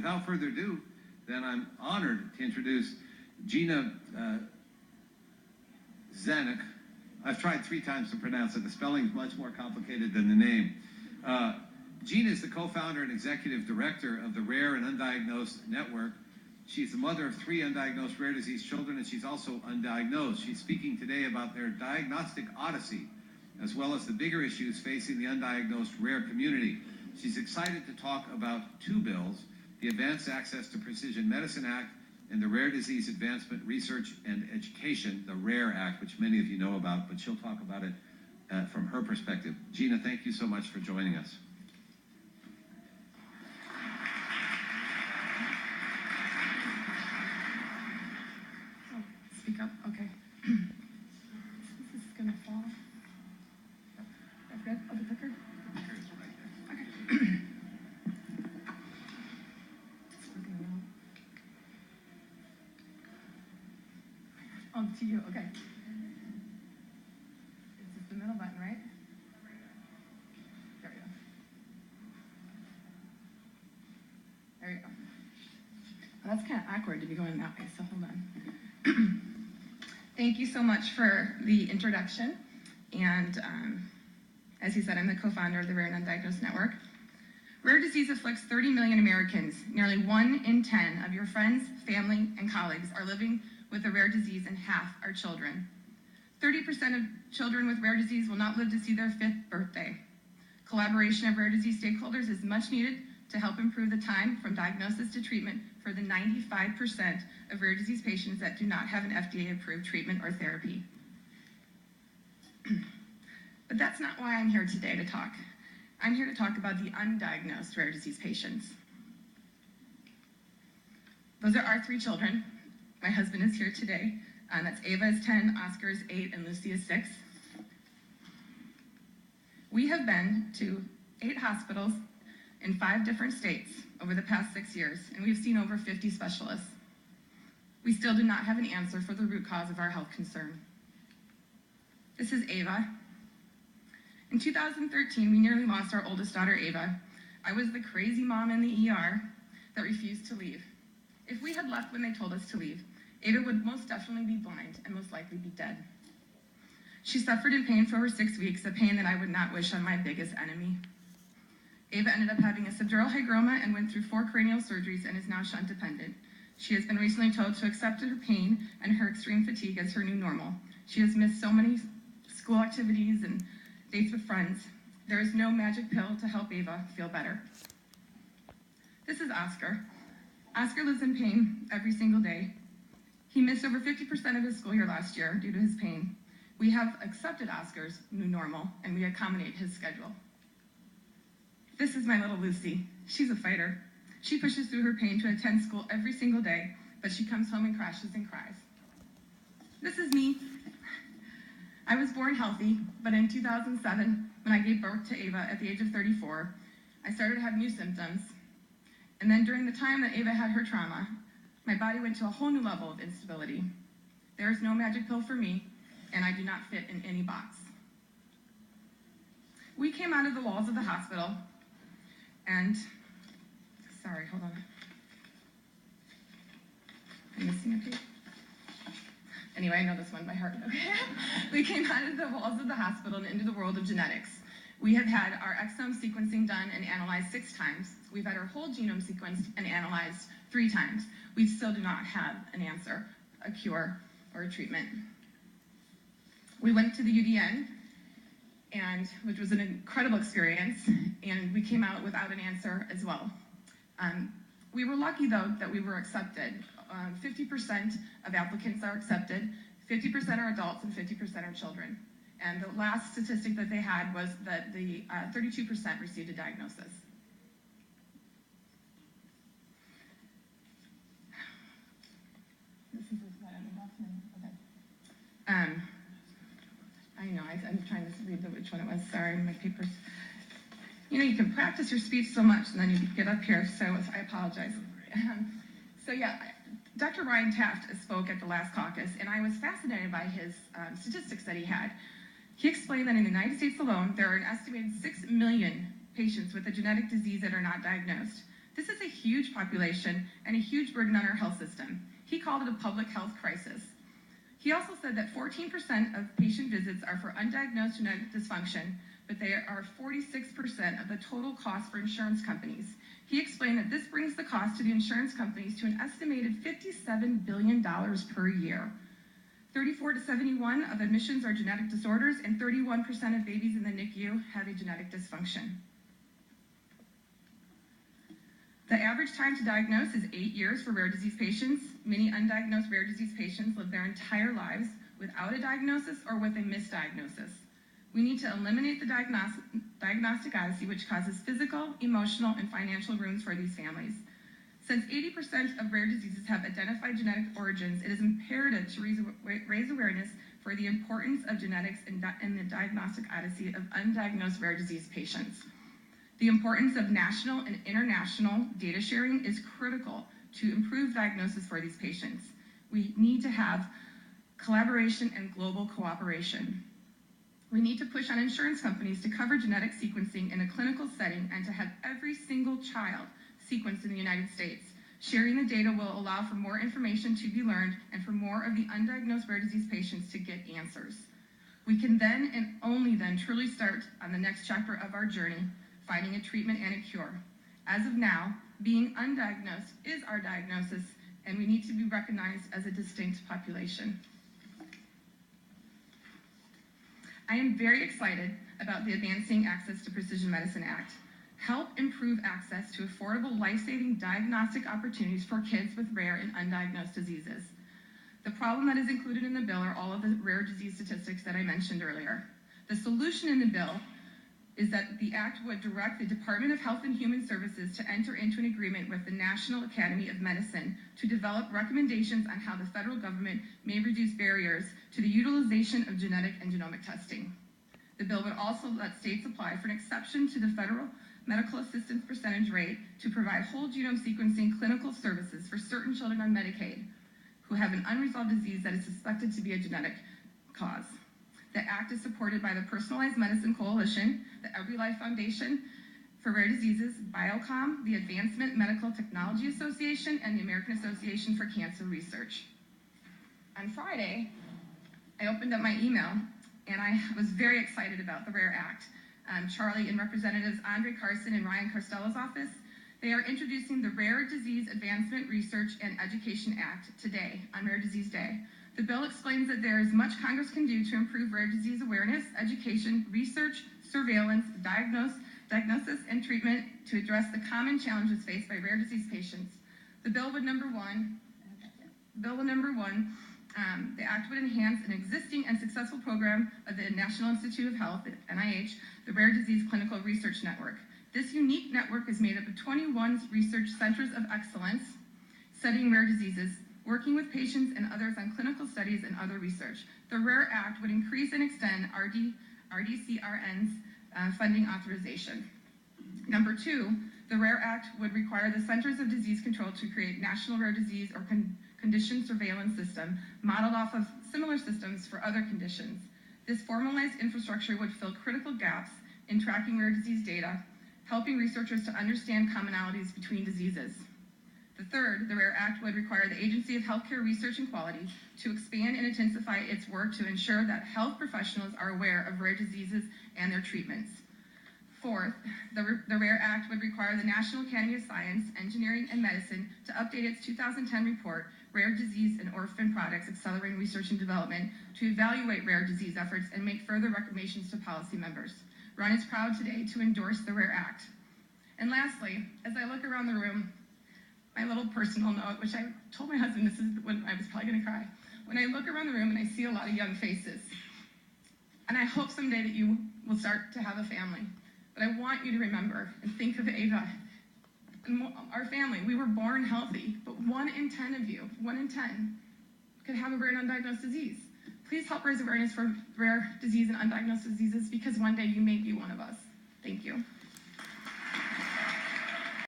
without further ado, then I'm honored to introduce Gina Szajnuk. I've tried 3 times to pronounce it. The spelling is much more complicated than the name. Gina is the co-founder and executive director of the Rare and Undiagnosed Network. She's the mother of 3 undiagnosed rare disease children, and she's also undiagnosed. She's speaking today about their diagnostic odyssey, as well as the bigger issues facing the undiagnosed rare community. She's excited to talk about 2 bills, the Advanced Access to Precision Medicine Act and the Rare Disease Advancement Research and Education, the RARE Act, which many of you know about, but she'll talk about it from her perspective. Gina, thank you so much for joining us. Speak up, okay. This is gonna fall. That's good. Oh, the clicker? The clicker is right there. Okay. It's working well. Oh, to you, okay. This is the middle button, right? There we go. There you go. Well, that's kind of awkward to be going that way, so hold on. Thank you so much for the introduction. And as he said, I'm the co-founder of the Rare and Undiagnosed Network. Rare disease afflicts 30 million Americans. Nearly 1 in 10 of your friends, family, and colleagues are living with a rare disease, and half are children. 30% of children with rare disease will not live to see their 5th birthday. Collaboration of rare disease stakeholders is much needed to help improve the time from diagnosis to treatment for the 95% of rare disease patients that do not have an FDA-approved treatment or therapy. But that's not why I'm here today to talk. I'm here to talk about the undiagnosed rare disease patients. Those are our 3 children. My husband is here today. That's Ava is 10, Oscar is 8, and Lucy is 6. We have been to 8 hospitals in 5 different states over the past 6 years, and we've seen over 50 specialists. We still do not have an answer for the root cause of our health concern. This is Ava. In 2013, we nearly lost our oldest daughter, Ava. I was the crazy mom in the ER that refused to leave. If we had left when they told us to leave, Ava would most definitely be blind and most likely be dead. She suffered in pain for over 6 weeks, a pain that I would not wish on my biggest enemy. Ava ended up having a subdural hygroma and went through 4 cranial surgeries and is now shunt dependent. She has been recently told to accept her pain and her extreme fatigue as her new normal. She has missed so many school activities and dates with friends. There is no magic pill to help Ava feel better. This is Oscar. Oscar lives in pain every single day. He missed over 50% of his school year last year due to his pain. We have accepted Oscar's new normal and we accommodate his schedule. This is my little Lucy. She's a fighter. She pushes through her pain to attend school every single day, but she comes home and crashes and cries. This is me. I was born healthy, but in 2007, when I gave birth to Ava at the age of 34, I started to have new symptoms. And then during the time that Ava had her trauma, my body went to a whole new level of instability. There is no magic pill for me, and I do not fit in any box. We came out of the walls of the hospital, and, sorry, hold on. I'm missing a page. Anyway, I know this one by heart. Okay. We came out of the walls of the hospital and into the world of genetics. We have had our exome sequencing done and analyzed 6 times. We've had our whole genome sequenced and analyzed 3 times. We still do not have an answer, a cure, or a treatment. We went to the UDN, which was an incredible experience, and we came out without an answer as well. We were lucky, though, that we were accepted. 50% of applicants are accepted, 50% are adults, and 50% are children. And the last statistic that they had was that the 32% received a diagnosis. This is what I'm about to, okay. I know, I'm trying to read which one it was. Sorry, my papers. You know, you can practice your speech so much, and then you get up here, so I apologize. So yeah, Dr. Ryan Taft spoke at the last caucus, and I was fascinated by his statistics that he had. He explained that in the United States alone, there are an estimated 6 million patients with a genetic disease that are not diagnosed. This is a huge population and a huge burden on our health system. He called it a public health crisis. He also said that 14% of patient visits are for undiagnosed genetic dysfunction, but they are 46% of the total cost for insurance companies. He explained that this brings the cost to the insurance companies to an estimated $57 billion per year. 34 to 71 of admissions are genetic disorders, and 31% of babies in the NICU have a genetic dysfunction. The average time to diagnose is 8 years for rare disease patients. Many undiagnosed rare disease patients live their entire lives without a diagnosis or with a misdiagnosis. We need to eliminate the diagnostic odyssey, which causes physical, emotional, and financial ruins for these families. Since 80% of rare diseases have identified genetic origins, it is imperative to raise awareness for the importance of genetics in the diagnostic odyssey of undiagnosed rare disease patients. The importance of national and international data sharing is critical to improve diagnosis for these patients. We need to have collaboration and global cooperation. We need to push on insurance companies to cover genetic sequencing in a clinical setting and to have every single child sequenced in the United States. Sharing the data will allow for more information to be learned and for more of the undiagnosed rare disease patients to get answers. We can then and only then truly start on the next chapter of our journey, finding a treatment and a cure. As of now, being undiagnosed is our diagnosis, and we need to be recognized as a distinct population. I am very excited about the Advancing Access to Precision Medicine Act. Help improve access to affordable, life-saving diagnostic opportunities for kids with rare and undiagnosed diseases. The problem that is included in the bill are all of the rare disease statistics that I mentioned earlier. The solution in the bill is that the act would direct the Department of Health and Human Services to enter into an agreement with the National Academy of Medicine to develop recommendations on how the federal government may reduce barriers to the utilization of genetic and genomic testing. The bill would also let states apply for an exception to the federal medical assistance percentage rate to provide whole genome sequencing clinical services for certain children on Medicaid who have an unresolved disease that is suspected to be a genetic cause. The act is supported by the Personalized Medicine Coalition, the EveryLife Foundation for Rare Diseases, Biocom, the Advancement Medical Technology Association, and the American Association for Cancer Research. On Friday, I opened up my email, and I was very excited about the RARE Act. Charlie and Representatives Andre Carson and Ryan Costello's office, they are introducing the Rare Disease Advancement Research and Education Act today, on Rare Disease Day. The bill explains that there is much Congress can do to improve rare disease awareness, education, research, surveillance, diagnosis, and treatment to address the common challenges faced by rare disease patients. The bill would, the act would enhance an existing and successful program of the National Institute of Health, NIH, the Rare Disease Clinical Research Network. This unique network is made up of 21 research centers of excellence studying rare diseases, working with patients and others on clinical studies and other research. The RARE Act would increase and extend RDCRN's funding authorization. Number two, the RARE Act would require the Centers of Disease Control to create national rare disease or condition surveillance system modeled off of similar systems for other conditions. This formalized infrastructure would fill critical gaps in tracking rare disease data, helping researchers to understand commonalities between diseases. The third, the RARE Act would require the Agency of Healthcare Research and Quality to expand and intensify its work to ensure that health professionals are aware of rare diseases and their treatments. Fourth, the RARE Act would require the National Academy of Science, Engineering, and Medicine to update its 2010 report, Rare Disease and Orphan Products Accelerating Research and Development, to evaluate rare disease efforts and make further recommendations to policy members. Ron is proud today to endorse the RARE Act. And lastly, as I look around the room, my little personal note, which I told my husband this is when I was probably going to cry. When I look around the room and I see a lot of young faces, and I hope someday that you will start to have a family, but I want you to remember and think of Ava and our family. We were born healthy, but 1 in 10 of you, 1 in 10, could have a rare and undiagnosed disease. Please help raise awareness for rare disease and undiagnosed diseases because one day you may be one of us. Thank you.